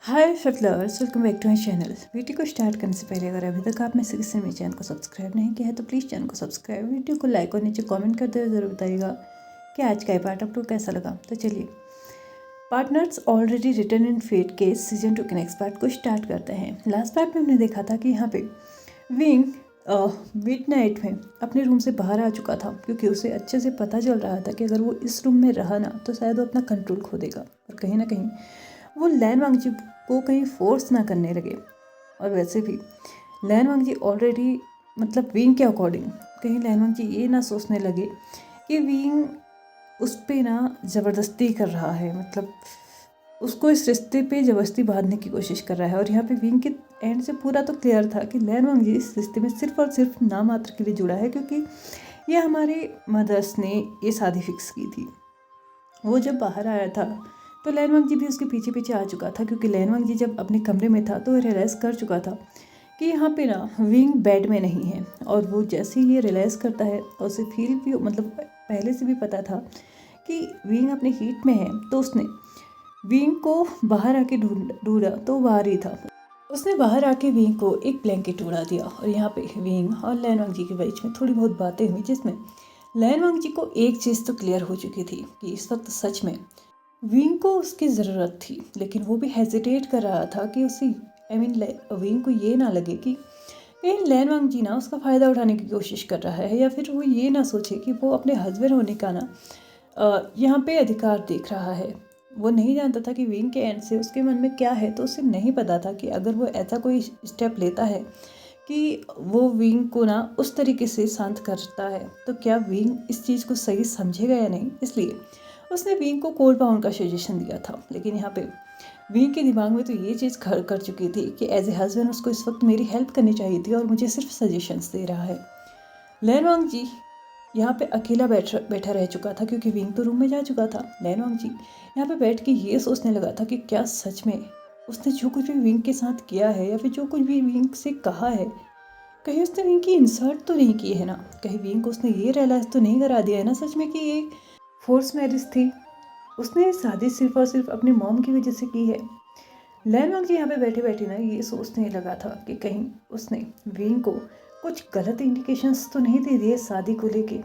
Hi film lovers, welcome back to my channel. Video को start करने से पहले अगर अभी तक आप में से किसी ने मेरे चैनल को सब्सक्राइब नहीं किया है तो प्लीज़ चैनल को सब्सक्राइब, वीडियो को लाइक और नीचे कमेंट करते हुए ज़रूर बताइएगा कि आज का ये पार्ट आपको कैसा लगा। तो चलिए, पार्टनर्स ऑलरेडी रिटर्न इन फेट के सीजन 2 के नेक्स्ट पार्ट को स्टार्ट करते हैं। लास्ट पार्ट में हमने देखा था कि यहाँ पे विंग मिडनाइट में अपने रूम से बाहर आ चुका था, क्योंकि उसे अच्छे से पता चल रहा था कि अगर वो इस रूम में रहा ना तो शायद वो अपना कंट्रोल खो देगा और कहीं ना कहीं वो लैन वांगजी को कहीं फोर्स ना करने लगे। और वैसे भी लैन वांगजी ऑलरेडी मतलब विंग के अकॉर्डिंग कहीं लैन वांगजी ये ना सोचने लगे कि विंग उस पर ना ज़बरदस्ती कर रहा है, मतलब उसको इस रिश्ते पे ज़बरदस्ती बांधने की कोशिश कर रहा है। और यहाँ पे विंग के एंड से पूरा तो क्लियर था कि लैन वांगजी इस रिश्ते में सिर्फ और सिर्फ नाम मात्र के लिए जुड़ा है, क्योंकि ये हमारे मदर्स ने ये शादी फिक्स की थी। वो जब बाहर आया था तो लैन वांगजी भी उसके पीछे पीछे आ चुका था, क्योंकि लैन वांगजी जब अपने कमरे में था तो रियलाइज़ कर चुका था कि यहाँ पे ना विंग बेड में नहीं है। और वो जैसे ही ये रियलाइज़ करता है और उसे फील भी मतलब पहले से भी पता था कि विंग अपने हीट में है, तो उसने विंग को बाहर आके ढूंढा तो बाहर ही था। उसने बाहर आके विंग को एक ब्लैंकेट उड़ा दिया और यहाँ पे विंग और लैन वांगजी के बीच में थोड़ी बहुत बातें हुई, जिसमें लैन वांगजी को एक चीज़ तो क्लियर हो चुकी थी कि इस वक्त सच में विंग को उसकी ज़रूरत थी, लेकिन वो भी हेजिटेट कर रहा था कि उसी विंग को ये ना लगे कि कहीं लैन वांगजी ना उसका फ़ायदा उठाने की कोशिश कर रहा है, या फिर वो ये ना सोचे कि वो अपने हस्बैंड होने का ना यहाँ पे अधिकार देख रहा है। वो नहीं जानता था कि विंग के एंड से उसके मन में क्या है, तो उसे नहीं पता था कि अगर वो ऐसा कोई स्टेप लेता है कि वो विंग को ना उस तरीके से शांत करता है तो क्या विंग इस चीज़ को सही समझेगा या नहीं। इसलिए उसने विंग को कोल्ड पाउंड का सजेशन दिया था। लेकिन यहाँ पे विंग के दिमाग में तो ये चीज़ घर कर चुकी थी कि एज ए हस्बैंड उसको इस वक्त मेरी हेल्प करनी चाहिए थी और मुझे सिर्फ सजेशंस दे रहा है। लैन वांगजी यहाँ पे अकेला बैठा रह चुका था, क्योंकि विंग तो रूम में जा चुका था। लैन वांगजी यहाँ पे बैठ के ये सोचने लगा था कि क्या सच में उसने जो कुछ भी विंग के साथ किया है या फिर जो कुछ भी विंग से कहा है, कहीं उसने विंग की इंसल्ट तो नहीं की है ना, कहीं विंग को उसने ये रियलाइज़ तो नहीं करा दिया है ना सच में कि ये फोर्स मैरिज थी, उसने शादी सिर्फ और सिर्फ अपनी मॉम की वजह से की है। लैन वांगजी यहाँ पे बैठे बैठे ना ये सोचने लगा था कि कहीं उसने विंग को कुछ गलत इंडिकेशंस तो नहीं दे दिए शादी को लेके।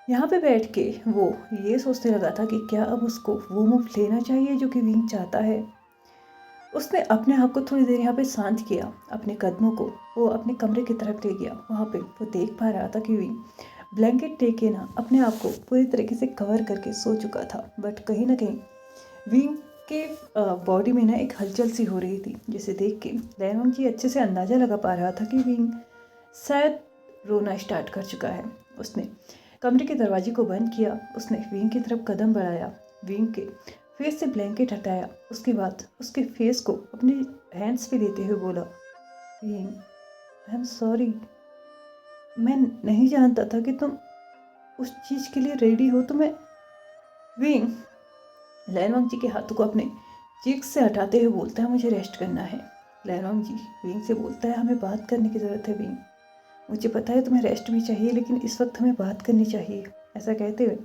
यहाँ पे बैठ के वो ये सोचने लगा था कि क्या अब उसको वो मूव लेना चाहिए जो कि विंग चाहता है। उसने अपने आप को थोड़ी देर यहाँ पे शांत किया, अपने कदमों को वो अपने कमरे की तरफ ले गया। वहाँ पे वो देख पा रहा था कि विंग ब्लैंकेट लेके ना अपने आप को पूरी तरीके से कवर करके सो चुका था, बट कहीं ना कहीं विंग के बॉडी में ना एक हलचल सी हो रही थी, जिसे देख के लैन वांगजी अच्छे से अंदाज़ा लगा पा रहा था कि विंग शायद रोना स्टार्ट कर चुका है। उसने कमरे के दरवाजे को बंद किया, उसने विंग की तरफ कदम बढ़ाया, विंग के फेस से ब्लैंकेट हटाया, उसके बाद उसके फेस को अपने हैंड्स पे लेते हुए बोला, विंग आई एम सॉरी, मैं नहीं जानता था कि तुम उस चीज़ के लिए रेडी हो। तो मैं विंग लैन वांगजी के हाथों को अपने चीक्स से हटाते हुए बोलता है, मुझे रेस्ट करना है। लैन वांगजी विंग से बोलता है, हमें बात करने की ज़रूरत है विंग, मुझे पता है तुम्हें रेस्ट भी चाहिए लेकिन इस वक्त हमें बात करनी चाहिए। ऐसा कहते हुए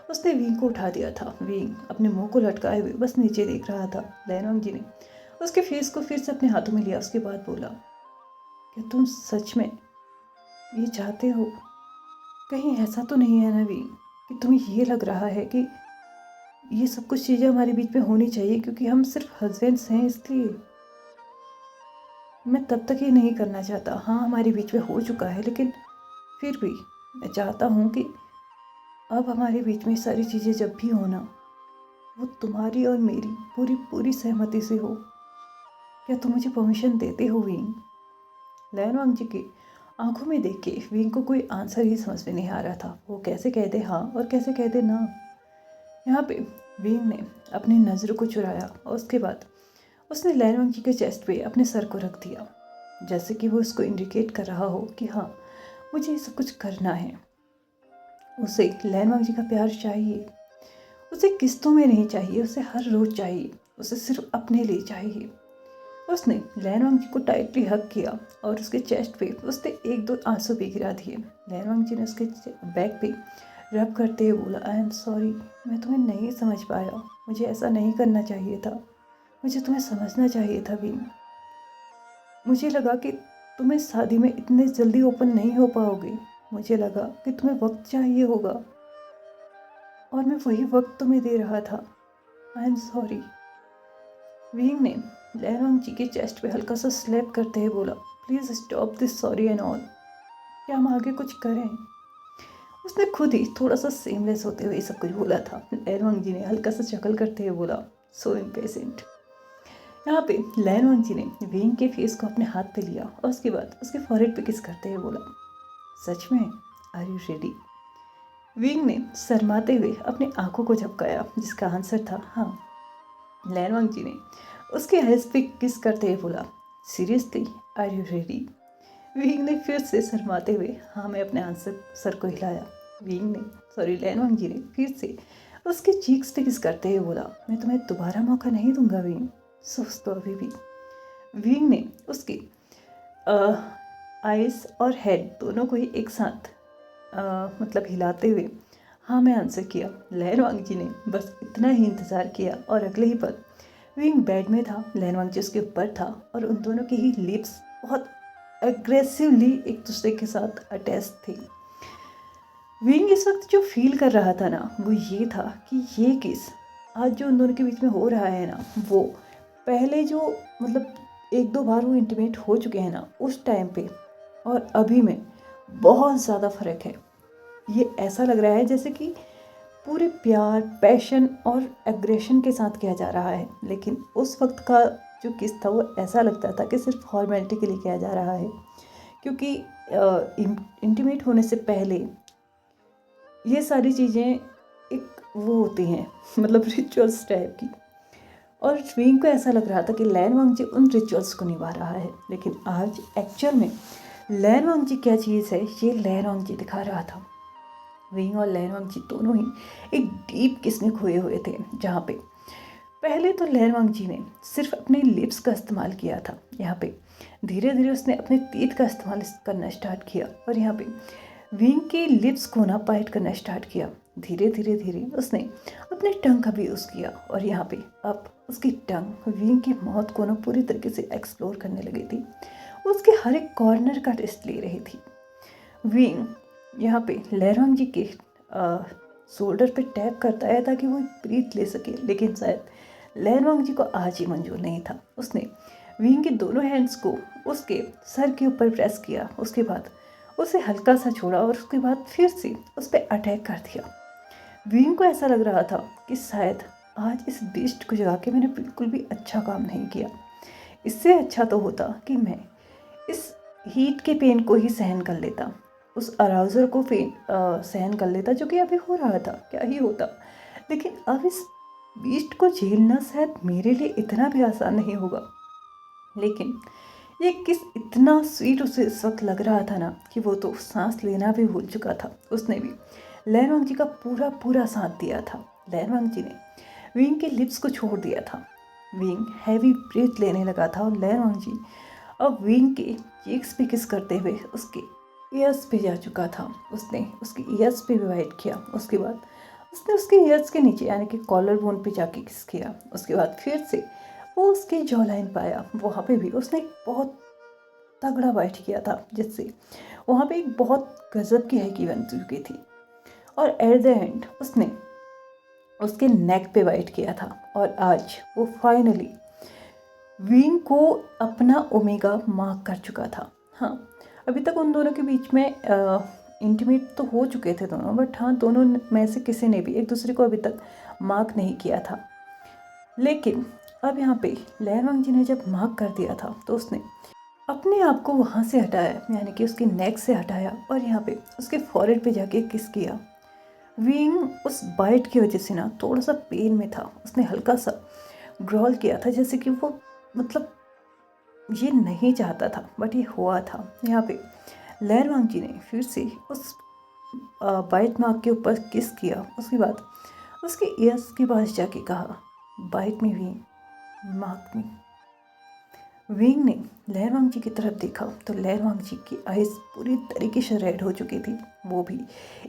उसने विंग को उठा दिया था। विंग अपने मुंह को लटकाए हुए बस नीचे देख रहा था। लैन वांगजी ने उसके फेस को फिर से अपने हाथों में लिया, उसके बाद बोला, क्या तुम सच में ये चाहते हो? कहीं ऐसा तो नहीं है ना विंग कि तुम्हें ये लग रहा है कि ये सब कुछ चीज़ें हमारे बीच में होनी चाहिए क्योंकि हम सिर्फ हस्बैंड्स हैं इसलिए? मैं तब तक ये नहीं करना चाहता। हाँ, हमारे बीच में हो चुका है, लेकिन फिर भी मैं चाहता हूँ कि अब हमारे बीच में सारी चीज़ें जब भी हो ना, वो तुम्हारी और मेरी पूरी पूरी सहमति से हो। क्या तुम मुझे परमिशन देते हो विंग? लैन वांगजी के आंखों में देख के विंग को कोई आंसर ही समझ में नहीं आ रहा था। वो कैसे कह दे हाँ और कैसे कह दे ना। यहाँ पे विंग ने अपनी नज़र को चुराया और उसके बाद उसने लैन वांगजी के चेस्ट पे अपने सर को रख दिया, जैसे कि वो उसको इंडिकेट कर रहा हो कि हाँ, मुझे ये सब कुछ करना है। उसे लैन वांगजी का प्यार चाहिए, उसे किस्तों में नहीं चाहिए, उसे हर रोज़ चाहिए, उसे सिर्फ अपने लिए चाहिए। उसने लैन वांगजी को टाइटली हग किया और उसके चेस्ट पे उसने एक दो आंसू भी गिरा दिए। लैन वांगजी ने उसके बैक पे रब करते हुए बोला, आई एम सॉरी, मैं तुम्हें नहीं समझ पाया, मुझे ऐसा नहीं करना चाहिए था, मुझे तुम्हें समझना चाहिए था विंग। मुझे लगा कि तुम इस शादी में इतने जल्दी ओपन नहीं हो पाओगे। मुझे लगा कि तुम्हें वक्त चाहिए होगा और मैं वही वक्त तुम्हें दे रहा था। I am sorry. विंग ने लहरोंग जी के चेस्ट पे हल्का सा स्लैप करते हुए बोला, please stop this sorry and all. क्या हम आगे कुछ करें? उसने खुद ही थोड़ा सा सेमलेस होते हुए सब कुछ बोला था। लहरोंग जी ने हल्का सा शक्ल करते हुए बोला, सो इम्पेशेंट। यहाँ पे लहरोंग जी ने विंग के फेस को अपने हाथ पे लिया और उसके बाद उसके फॉरहेड पे किस करते हुए बोला, सच में आर यू रेडी? विंग ने शर्माते हुए अपनी आंखों को झपकाया, जिसका आंसर था हाँ। लहरोंग जी ने उसके आइज पे किस करते हुए बोला, seriously are you ready? Wing ने फिर से शर्माते हुए हाँ मैं अपने आंसर सर को हिलाया। लहरोंग जी ने फिर से उसके चीक्स पे किस करते हुए बोला, मैं तुम्हें दोबारा मौका नहीं दूंगा विंग, सोच तो अभी भी। विंग ने उसके आइज और हेड दोनों को ही एक साथ मतलब हिलाते हुए हाँ मैं आंसर किया। लहरोंग जी ने बस इतना ही इंतज़ार किया और अगले ही पल विंग बेड में था, लहरोंग जी उसके ऊपर था और उन दोनों के ही लिप्स बहुत एग्रेसिवली एक दूसरे के साथ अटैच थे। विंग इस वक्त जो फील कर रहा था ना वो ये था कि ये किस आज जो उन दोनों के बीच में हो रहा है ना, वो पहले जो मतलब एक दो बार वो इंटीमेट हो चुके हैं ना उस टाइम पे और अभी में बहुत ज़्यादा फ़र्क है। ये ऐसा लग रहा है जैसे कि पूरे प्यार, पैशन और एग्रेशन के साथ किया जा रहा है, लेकिन उस वक्त का जो किस था वो ऐसा लगता था कि सिर्फ फॉर्मेलिटी के लिए किया जा रहा है, क्योंकि इंटीमेट होने से पहले ये सारी चीज़ें एक वो होती हैं मतलब रिचुअल्स टाइप की। और विंग को ऐसा लग रहा था कि लहरोंग जी उन रिचुअल्स को निभा रहा है, लेकिन आज एक्चुअल में लहरोंग जी क्या चीज़ है ये लहरोंग जी दिखा रहा था। विंग और लहरोंग जी दोनों ही एक डीप किस में खोए हुए थे, जहाँ पे पहले तो लहरोंग जी ने सिर्फ अपने लिप्स का इस्तेमाल किया था, यहाँ पे धीरे धीरे उसने अपने तीत का इस्तेमाल करना स्टार्ट किया और यहाँ पे विंग के लिप्स को ना बाइट करना स्टार्ट किया। धीरे धीरे उसने अपने टंग का भी यूज़ किया और यहाँ पे अब उसकी टंग विंग की माउथ को ना पूरी तरीके से एक्सप्लोर करने लगी थी, उसके हर एक कॉर्नर का टेस्ट ले रही थी। विंग यहाँ पे लहरोंग जी के शोल्डर पे टैप करता है ताकि वो ब्रीथ ले सके, लेकिन शायद लहरोंग जी को आज ही मंजूर नहीं था। उसने विंग के दोनों हैंड्स को उसके सर के ऊपर प्रेस किया, उसके बाद उसे हल्का सा छोड़ा और उसके बाद फिर से उस पर अटैक कर दिया। विंग को ऐसा लग रहा था कि शायद आज इस बीस्ट को जगा के मैंने बिल्कुल भी अच्छा काम नहीं किया। इससे अच्छा तो होता कि मैं इस हीट के पेन को ही सहन कर लेता, उस अराउजल को सहन कर लेता जो कि अभी हो रहा था, क्या ही होता। लेकिन अब इस बीस्ट को झेलना शायद मेरे लिए इतना भी आसान नहीं होगा। लेकिन ये किस इतना स्वीट उसे इस वक्त लग रहा था ना कि वो तो सांस लेना भी भूल चुका था। उसने भी लहरोंग जी का पूरा पूरा साथ दिया था। लहरोंग जी ने विंग के लिप्स को छोड़ दिया था। विंग हैवी ब्रीथ लेने लगा था और लहरोंग जी अब विंग के चीक्स पे किस करते हुए उसके ईयर्स पे जा चुका था। उसने उसके ईयर्स पे भी वाइट किया, उसके बाद उसने उसके ईयर्स के नीचे यानी कि कॉलर बोन पे जाके किस किया। उसके बाद फिर से वो उसके जॉ लाइन पाया, वहाँ पे भी उसने बहुत तगड़ा बाइट किया था, जिससे वहाँ पे एक बहुत गजब की हैकी बन चुकी थी। और एट द एंड उसने उसके नेक पे बाइट किया था और आज वो फाइनली विंग को अपना ओमेगा मार्क कर चुका था। हाँ, अभी तक उन दोनों के बीच में इंटीमेट तो हो चुके थे दोनों, बट हाँ दोनों में से किसी ने भी एक दूसरे को अभी तक मार्क नहीं किया था। लेकिन अब यहाँ पे लहरोंग जी ने जब मार्क कर दिया था तो उसने अपने आप को वहाँ से हटाया, यानी कि उसके नेक से हटाया और यहाँ पे उसके फॉरहेड पे जाके किस किया। विंग उस बाइट की वजह से ना थोड़ा सा पेन में था, उसने हल्का सा ग्रॉल किया था जैसे कि वो मतलब ये नहीं चाहता था, बट ये हुआ था। यहाँ पे लहरोंग जी ने फिर से उस बाइट मार्क के ऊपर किस किया, उसके बाद उसके ईयर्स के पास जाके कहा, बाइट में भी मार्क में। विंग ने लहरोंग जी की तरफ देखा तो लहरोंग जी की आइज़ पूरी तरीके से रेड हो चुकी थी। वो भी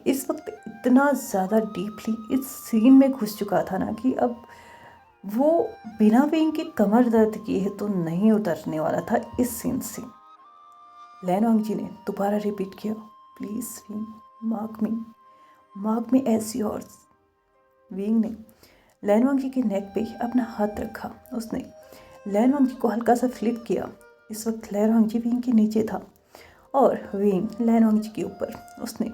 इस वक्त इतना ज़्यादा डीपली इस सीन में घुस चुका था ना कि अब वो बिना विंग के कमर दर्द किए तो नहीं उतरने वाला था इस सीन से। लैन वांगजी ने दोबारा रिपीट किया, please Wing, mark me as yours. Wing ने लैन वांगजी के नेक पे अपना हाथ रखा। उसने लैन वांगजी को हल्का सा फ्लिप किया। इस वक्त लैन वांगजी विंग के नीचे था और विंग लैन वांगजी के ऊपर। उसने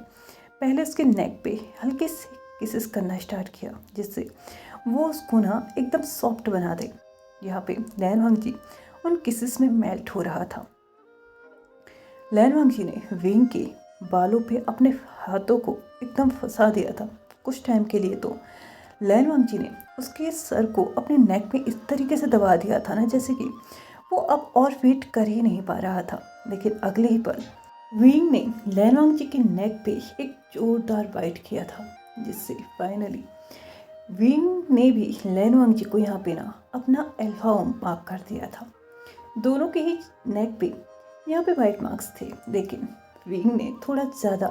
पहले उसके नेक पे हल्के से किसेस करना स्टार्ट किया, जिससे वो उसको ना एकदम सॉफ्ट बना दे। यहाँ पे लैन वांगजी उन किसेस में मेल्ट हो रहा था। लैन वांगजी ने विंग के बालों पे अपने हाथों को एकदम फंसा दिया था। कुछ टाइम के लिए तो लैन वांगजी ने उसके सर को अपने नेक में इस तरीके से दबा दिया था ना, जैसे कि वो अब और वेट कर ही नहीं पा रहा था। लेकिन अगले ही पल विंग ने लैन वांगजी के नेक पे एक जोरदार बाइट किया था, जिससे फाइनली विंग ने भी लैन वांगजी को यहाँ पे ना अपना अल्फा मार्क कर दिया था। दोनों के ही नेक पे यहाँ पे वाइट मार्क्स थे, लेकिन विंग ने थोड़ा ज़्यादा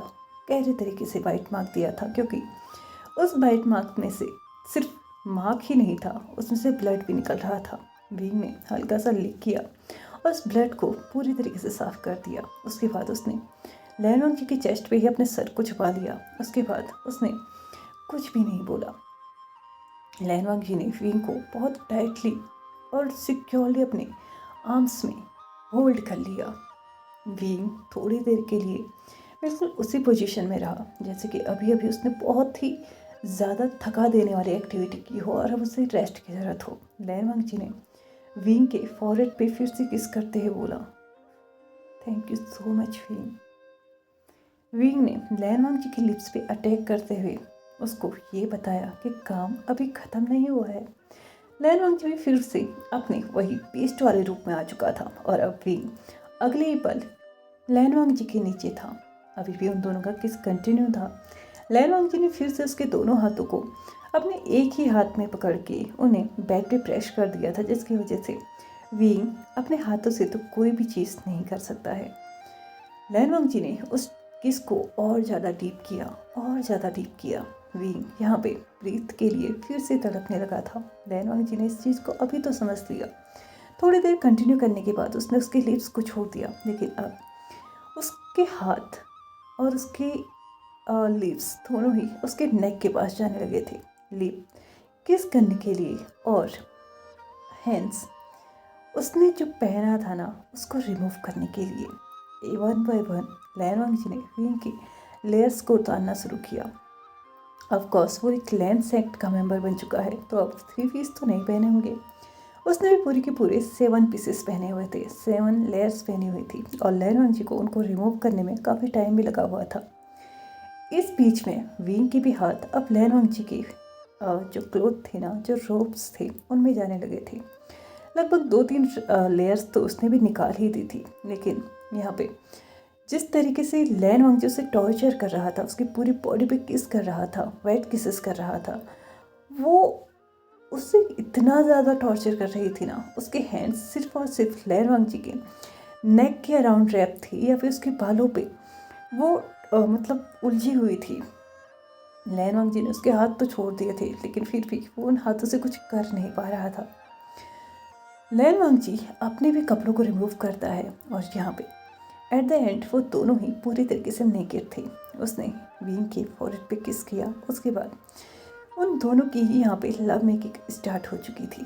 गहरे तरीके से वाइट मार्क दिया था, क्योंकि उस वाइट मार्क में से सिर्फ मार्क ही नहीं था, उसमें से ब्लड भी निकल रहा था। विंग ने हल्का सा लिक किया और उस ब्लड को पूरी तरीके से साफ कर दिया। उसके बाद उसने लैन वांगजी के चेस्ट पे ही अपने सर को छुपा लिया। उसके बाद उसने कुछ भी नहीं बोला। लैन वांगजी ने विंग को बहुत टाइटली और सिक्योरली अपने आर्म्स में होल्ड कर लिया। विंग थोड़ी देर के लिए बिल्कुल उसी पोजीशन में रहा, जैसे कि अभी अभी उसने बहुत ही ज़्यादा थका देने वाली एक्टिविटी की हो और अब उसे रेस्ट की ज़रूरत हो। लैन वांगजी ने विंग के फॉरहेड पे फिर से किस करते हुए बोला, thank you so much wing. Wing ने लैन वांगजी की लिप्स पे अटैक करते हुए उसको ये बताया कि काम अभी ख़त्म नहीं हुआ है। लैन वांगजी भी फिर से अपने वही बेस्ट वाले रूप में आ चुका था और अब विंग अगले ही पल लैन वांगजी के नीचे था। अभी भी उन दोनों का किस कंटिन्यू था। लैन वांगजी ने फिर से उसके दोनों हाथों को अपने एक ही हाथ में पकड़ के उन्हें बैक पे प्रेस कर दिया था, जिसकी वजह से विंग अपने हाथों से तो कोई भी चीज़ नहीं कर सकता है। लैन वांगजी ने उस किस को और ज़्यादा डीप किया। विंग यहाँ पे ब्रीथ के लिए फिर से तड़पने लगा था। लैन वांगजी ने इस चीज़ को अभी तो समझ लिया। थोड़ी देर कंटिन्यू करने के बाद उसने उसके लिप्स को छोड़ दिया, लेकिन अब उसके हाथ और उसके लिप्स दोनों ही उसके नेक के पास जाने लगे थे, लिप किस करने के लिए। और हैंड्स उसने जो पहना था ना उसको रिमूव करने के लिए वन बाय वन लैन वांगजी ने विंग की लेयर्स को उतारना शुरू किया। ऑफ कोर्स वो एक लैन सेक्ट का मेंबर बन चुका है, तो अब 3 पीस तो नहीं पहने होंगे। उसने भी पूरे के पूरे 7 पीसेस पहने हुए थे, 7 लेयर्स पहनी हुई थी और लैन वांगजी को उनको रिमूव करने में काफ़ी टाइम भी लगा हुआ था। इस बीच में विंग के भी हाथ अब लैन वांगजी के जो क्लोथ थे ना, जो रोब्स थे, उनमें जाने लगे थे। लगभग 2-3 लेयर्स तो उसने भी निकाल ही दी थी, लेकिन यहाँ पे जिस तरीके से लैन वांगजी उसे टॉर्चर कर रहा था, उसकी पूरी बॉडी पे किस कर रहा था, वेट किसेस कर रहा था, वो उससे इतना ज़्यादा टॉर्चर कर रही थी ना। उसके हैंड्स सिर्फ और सिर्फ लैन वांगजी के नेक के अराउंड रैप थी या फिर उसके बालों पे वो मतलब उलझी हुई थी। लैन वांगजी ने उसके हाथ तो छोड़ दिए थे, लेकिन फिर भी वो उन हाथों से कुछ कर नहीं पा रहा था। लैन वांगजी अपने भी कपड़ों को रिमूव करता है और यहाँ पे एट द एंड वो दोनों ही पूरी तरीके से नेकेड थे। उसने विंग के फॉरहेड पे किस किया। उसके बाद उन दोनों की ही यहाँ पे लव मेकिंग स्टार्ट हो चुकी थी।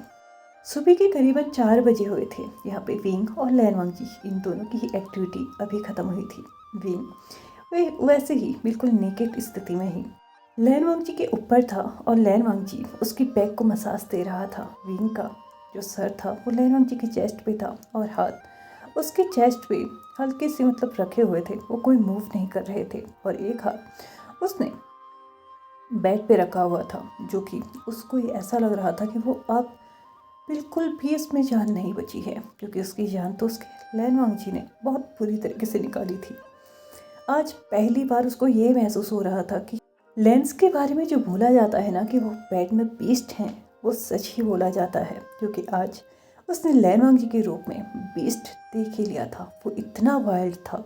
सुबह के करीबन 4 बजे हुए थे। यहाँ पे विंग और लैन वांगजी इन दोनों की ही एक्टिविटी अभी ख़त्म हुई थी। विंग वे वैसे ही बिल्कुल नेकेड स्थिति में ही लैन वांगजी के ऊपर था और लैन वांगजी उसकी बैक को मसाज दे रहा था। विंग का जो सर था वो लैन वांगजी के चेस्ट पे था और हाथ उसके चेस्ट पे हल्के से मतलब रखे हुए थे, वो कोई मूव नहीं कर रहे थे। और एक हाथ उसने बेड पे रखा हुआ था, जो कि उसको ऐसा लग रहा था कि वो अब बिल्कुल भी इसमें जान नहीं बची है, क्योंकि उसकी जान तो उसके लैन वांगजी ने बहुत बुरी तरीके से निकाली थी। आज पहली बार उसको ये महसूस हो रहा था कि लेंस के बारे में जो बोला जाता है ना कि वो बेड में बीस्ट हैं, वो सच ही बोला जाता है। क्योंकि आज उसने लैन वांगजी के रूप में बीस्ट देख ही लिया था। वो इतना वाइल्ड था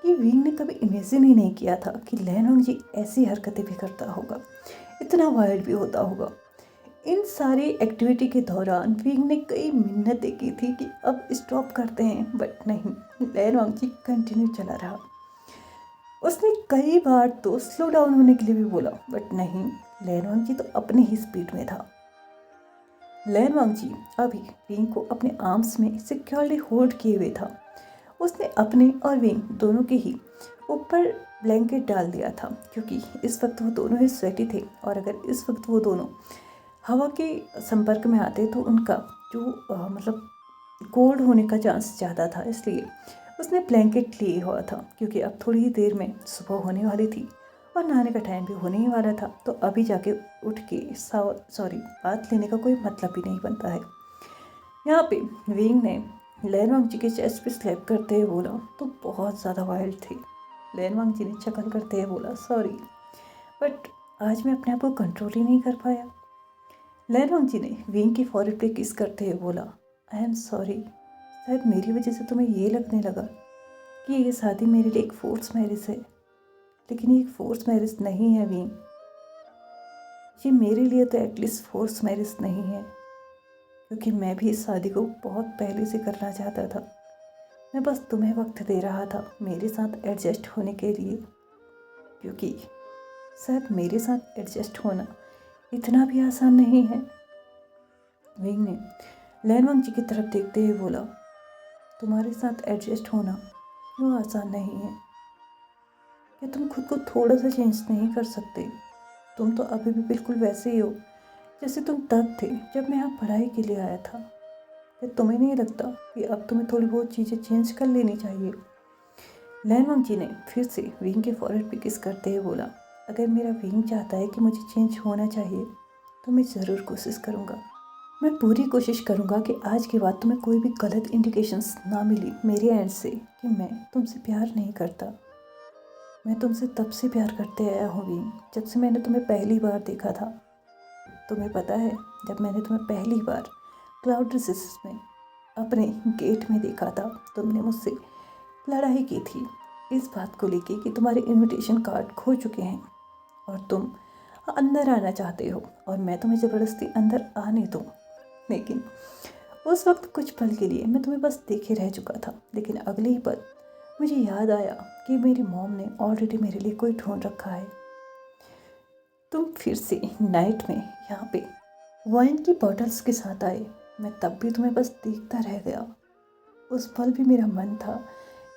कि विंग ने कभी इमेजिन ही नहीं किया था कि लैन वांगजी ऐसी हरकतें भी करता होगा, इतना वाइल्ड भी होता होगा। इन सारी एक्टिविटी के दौरान विंग ने कई मिन्नतें की थी कि अब स्टॉप करते हैं, बट नहीं, लैन वांगची कंटिन्यू चला रहा। उसने कई बार तो स्लो डाउन होने के लिए भी बोला, बट नहीं, लैन वांगची तो अपनी ही स्पीड में था। लैन वांगची अभी विंग को अपने आर्म्स में सिक्योरली होल्ड किए हुए था। उसने अपने और विंग दोनों के ही ऊपर ब्लैंकेट डाल दिया था, क्योंकि इस वक्त वो दोनों ही स्वेटी थे, और अगर इस वक्त वो दोनों हवा के संपर्क में आते तो उनका जो मतलब कोल्ड होने का चांस ज़्यादा था। इसलिए उसने ब्लैंकेट लिए हुआ था, क्योंकि अब थोड़ी ही देर में सुबह होने वाली थी और नहाने का टाइम भी होने ही वाला था। तो अभी जाके उठ के बात लेने का कोई मतलब भी नहीं बनता है। यहाँ पे विंग ने लैन वांगची के चेस्ट पे स्लैप करते हुए बोला, तो बहुत ज़्यादा वाइल्ड थी। लैन वांगची ने शक्ल करते हुए बोला, सॉरी, बट आज मैं अपने आप को कंट्रोल ही नहीं कर पाया। लैन वांगची ने विंग की फॉरहेड पे किस करते हुए बोला, आई एम सॉरी, शायद मेरी वजह से तुम्हें ये लगने लगा कि ये शादी मेरे लिए एक फोर्स मैरिज है, लेकिन ये एक फोर्स मैरिज नहीं है विंग। ये मेरे लिए तो एटलीस्ट फोर्स मैरिज नहीं है, क्योंकि मैं भी इस शादी को बहुत पहले से करना चाहता था। मैं बस तुम्हें वक्त दे रहा था मेरे साथ एडजस्ट होने के लिए, क्योंकि शायद मेरे साथ एडजस्ट होना इतना भी आसान नहीं है। विंग ने लैन वांगची की तरफ देखते हुए बोला, तुम्हारे साथ एडजस्ट होना क्यों आसान नहीं है? क्या तुम खुद को थोड़ा सा चेंज नहीं कर सकते? तुम तो अभी भी बिल्कुल वैसे ही हो जैसे तुम तब थे जब मैं यहाँ पढ़ाई के लिए आया था। क्या तुम्हें नहीं लगता कि अब तुम्हें थोड़ी बहुत चीज़ें चेंज कर लेनी चाहिए? लैन वांगची ने फिर से विंग के फॉरहेड पे किस करते हुए बोला, अगर मेरा विंग चाहता है कि मुझे चेंज होना चाहिए तो मैं ज़रूर कोशिश करूँगा। मैं पूरी कोशिश करूँगा कि आज के बाद तुम्हें कोई भी गलत इंडिकेशंस ना मिली मेरे एंड से कि मैं तुमसे प्यार नहीं करता। मैं तुमसे तब से प्यार करते आया हूँ विंग, जब से मैंने तुम्हें पहली बार देखा था। तुम्हें पता है, जब मैंने तुम्हें पहली बार क्लाउड रिसेस में अपने गेट में देखा था, तुमने मुझसे लड़ाई की थी इस बात को लेके कि तुम्हारे इनविटेशन कार्ड खो चुके हैं और तुम अंदर आना चाहते हो और मैं तुम्हें ज़बरदस्ती अंदर आने दूँ। लेकिन उस वक्त कुछ पल के लिए मैं तुम्हें बस देखे रह चुका था, लेकिन अगले ही पल मुझे याद आया कि मेरी मॉम ने ऑलरेडी मेरे लिए कोई ढूंढ रखा है। तुम फिर से नाइट में यहाँ पे वाइन की बॉटल्स के साथ आए। मैं तब भी तुम्हें बस देखता रह गया। उस पल भी मेरा मन था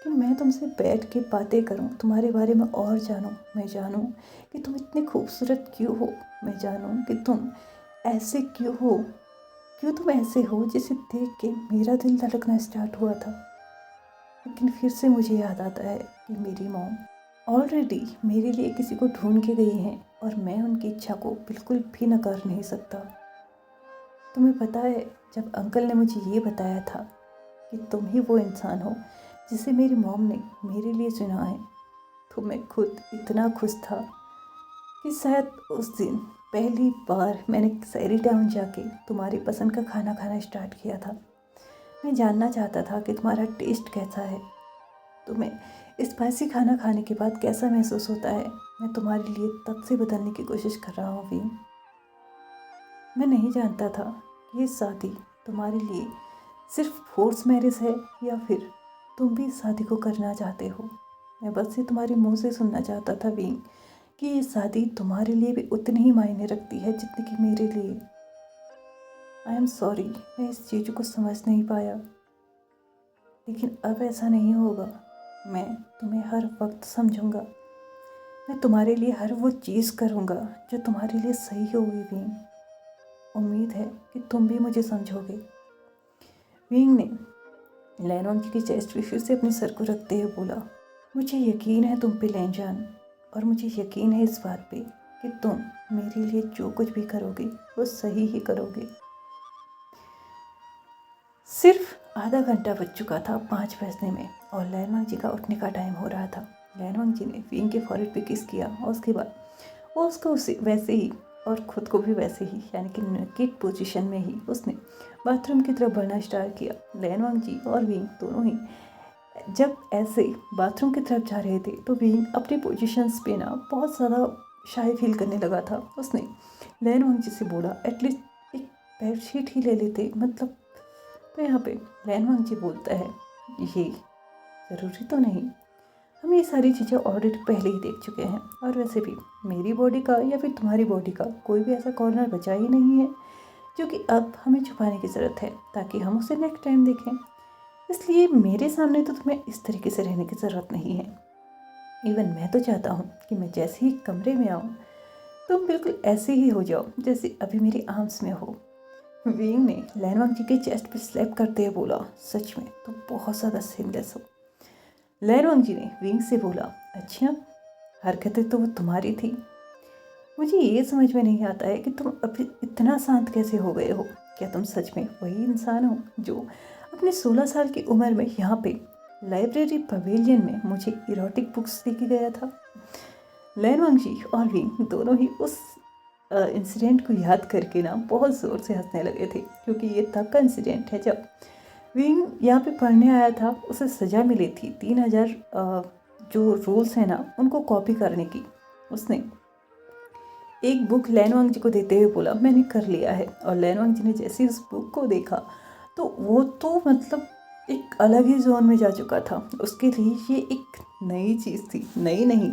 कि मैं तुमसे बैठ के बातें करूं, तुम्हारे बारे में और जानूं। मैं जानूं कि तुम इतने खूबसूरत क्यों हो। मैं जानूं कि तुम ऐसे क्यों हो, क्यों तुम ऐसे हो जिसे देख के मेरा दिल धड़कना स्टार्ट हुआ था। लेकिन फिर से मुझे याद आता है कि मेरी मॉम ऑलरेडी मेरे लिए किसी को ढूंढ के गई हैं और मैं उनकी इच्छा को बिल्कुल भी नकार नहीं सकता। तुम्हें पता है, जब अंकल ने मुझे ये बताया था कि तुम ही वो इंसान हो जिसे मेरी मॉम ने मेरे लिए चुना है, तो मैं खुद इतना खुश था कि शायद उस दिन पहली बार मैंने सैरी टाउन जाके तुम्हारी पसंद का खाना खाना स्टार्ट किया था। मैं जानना चाहता था कि तुम्हारा टेस्ट कैसा है, तुम्हें स्पाइसी खाना खाने के बाद कैसा महसूस होता है। मैं तुम्हारे लिए तब से बदलने की कोशिश कर रहा हूँ विंग। मैं नहीं जानता था कि ये शादी तुम्हारे लिए सिर्फ फोर्स मैरिज है या फिर तुम भी इस शादी को करना चाहते हो। मैं बस ये तुम्हारे मुंह से सुनना चाहता था विंग कि ये शादी तुम्हारे लिए भी उतनी ही मायने रखती है जितनी कि मेरे लिए। आई एम सॉरी, मैं इस चीज़ को समझ नहीं पाया, लेकिन अब ऐसा नहीं होगा। मैं तुम्हें हर वक्त समझूंगा। मैं तुम्हारे लिए हर वो चीज़ करूंगा जो तुम्हारे लिए सही होगी विंग। उम्मीद है कि तुम भी मुझे समझोगे। विंग ने लैन वांगची की चेस्ट पे फिर से अपने सर को रखते हुए बोला, मुझे यकीन है तुम पे लैन जान, और मुझे यकीन है इस बात पे कि तुम मेरे लिए जो कुछ भी करोगे वो सही ही करोगे। सिर्फ आधा घंटा बच चुका था 5 बजने में और लैन वांगची का उठने का टाइम हो रहा था। लैन वांगची ने विंग के फॉरहेड पे किस किया और उसके बाद वो उसको वैसे ही और ख़ुद को भी वैसे ही, यानी कि नेकेड पोजीशन में ही उसने बाथरूम की तरफ बढ़ना स्टार्ट किया। लैन वांगची और विंग दोनों ही जब ऐसे बाथरूम की तरफ जा रहे थे तो विंग अपनी पोजीशंस पे ना बहुत ज़्यादा शाय फील करने लगा था। उसने लैन वांगची से बोला, एटलीस्ट बेडशीट ही ले लेते, मतलब। तो यहाँ पे लैनवांग जी बोलता है, ये ज़रूरी तो नहीं, हम ये सारी चीज़ें ऑलरेडी पहले ही देख चुके हैं, और वैसे भी मेरी बॉडी का या फिर तुम्हारी बॉडी का कोई भी ऐसा कॉर्नर बचा ही नहीं है जो कि अब हमें छुपाने की ज़रूरत है, ताकि हम उसे नेक्स्ट टाइम देखें। इसलिए मेरे सामने तो तुम्हें इस तरीके से रहने की ज़रूरत नहीं है। इवन मैं तो चाहता हूँ कि मैं जैसे ही कमरे में आऊँ तुम बिल्कुल ऐसे ही हो जाओ जैसे अभी मेरी आर्म्स में हो। विंग ने लैनवांग जी के चेस्ट पे स्लैप करते हुए बोला, सच में तुम बहुत ज़्यादा सीमलेस हो। लैनवांग जी ने विंग से बोला, अच्छा, हरकतें तो वो तुम्हारी थी। मुझे ये समझ में नहीं आता है कि तुम अभी इतना शांत कैसे हो गए हो। क्या तुम सच में वही इंसान हो जो अपने 16 साल की उम्र में यहाँ पे लाइब्रेरी पवेलियन में मुझे इरोटिक बुक्स देके गया था? लैनवांग जी और विंग दोनों ही उस इंसिडेंट को याद करके ना बहुत ज़ोर से हंसने लगे थे, क्योंकि ये तब का इंसिडेंट है जब विंग यहाँ पे पढ़ने आया था। उसे सज़ा मिली थी 3000 जो रूल्स हैं ना उनको कॉपी करने की। उसने एक बुक लैनवांग जी को देते हुए बोला, मैंने कर लिया है। और लैनवांग जी ने जैसे उस बुक को देखा तो वो तो मतलब एक अलग ही जोन में जा चुका था। उसके लिए ये एक नई चीज़ थी, नई नहीं,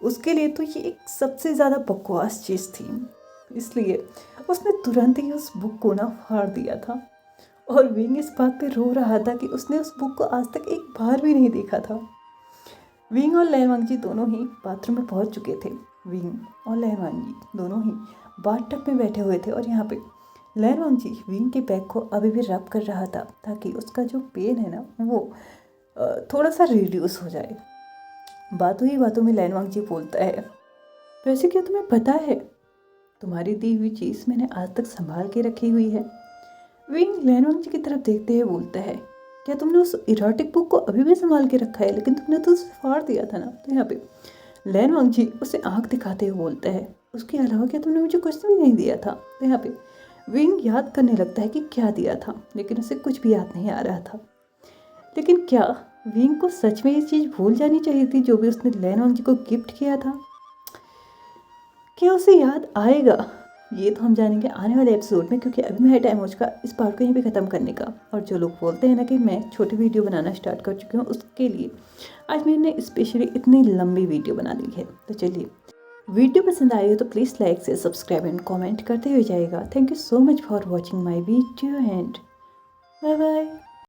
उसके लिए तो ये एक सबसे ज़्यादा बकवास चीज़ थी। इसलिए उसने तुरंत ही उस बुक को ना फाड़ दिया था। और विंग इस बात पे रो रहा था कि उसने उस बुक को आज तक एक बार भी नहीं देखा था। विंग और लैनवांग जी दोनों ही बाथरूम में पहुंच चुके थे। विंग और लैनवांग जी दोनों ही बाथटब में बैठे हुए थे, और यहाँ पे लैनवांग जी विंग के बैक को अभी भी रब कर रहा था, ताकि उसका जो पेन है ना वो थोड़ा सा रिड्यूस हो जाए। बातों ही बातों में लैनवांग जी बोलता है, वैसे क्या तुम्हें पता है, तुम्हारी दी हुई चीज़ मैंने आज तक संभाल के रखी हुई है। विंग लैनवांग जी की तरफ देखते हुए बोलता है, क्या तुमने उस इरोटिक बुक को अभी भी संभाल के रखा है? लेकिन तुमने तो उसे फाड़ दिया था ना। तो यहाँ पे लैनवांग जी उसे आंख दिखाते हुए बोलता है, उसके अलावा क्या तुमने मुझे कुछ भी नहीं दिया था? तो यहाँ पे विंग याद करने लगता है कि क्या दिया था, लेकिन उसे कुछ भी याद नहीं आ रहा था। लेकिन क्या विंग को सच में ये चीज़ भूल जानी चाहिए थी जो भी उसने लैनवांग जी को गिफ्ट किया था? क्या उसे याद आएगा? ये तो हम जानेंगे आने वाले एपिसोड में, क्योंकि अभी मेरा टाइम हो चुका इस पार्ट को यहीं पे ख़त्म करने का। और जो लोग बोलते हैं ना कि मैं छोटी वीडियो बनाना स्टार्ट कर चुकी हूँ, उसके लिए आज मैंने स्पेशली इतनी लंबी वीडियो बना ली है। तो चलिए, वीडियो पसंद आई हो तो प्लीज़ लाइक से सब्सक्राइब एंड कमेंट करते हुए जाइएगा। Thank you so much for watching my video and bye bye.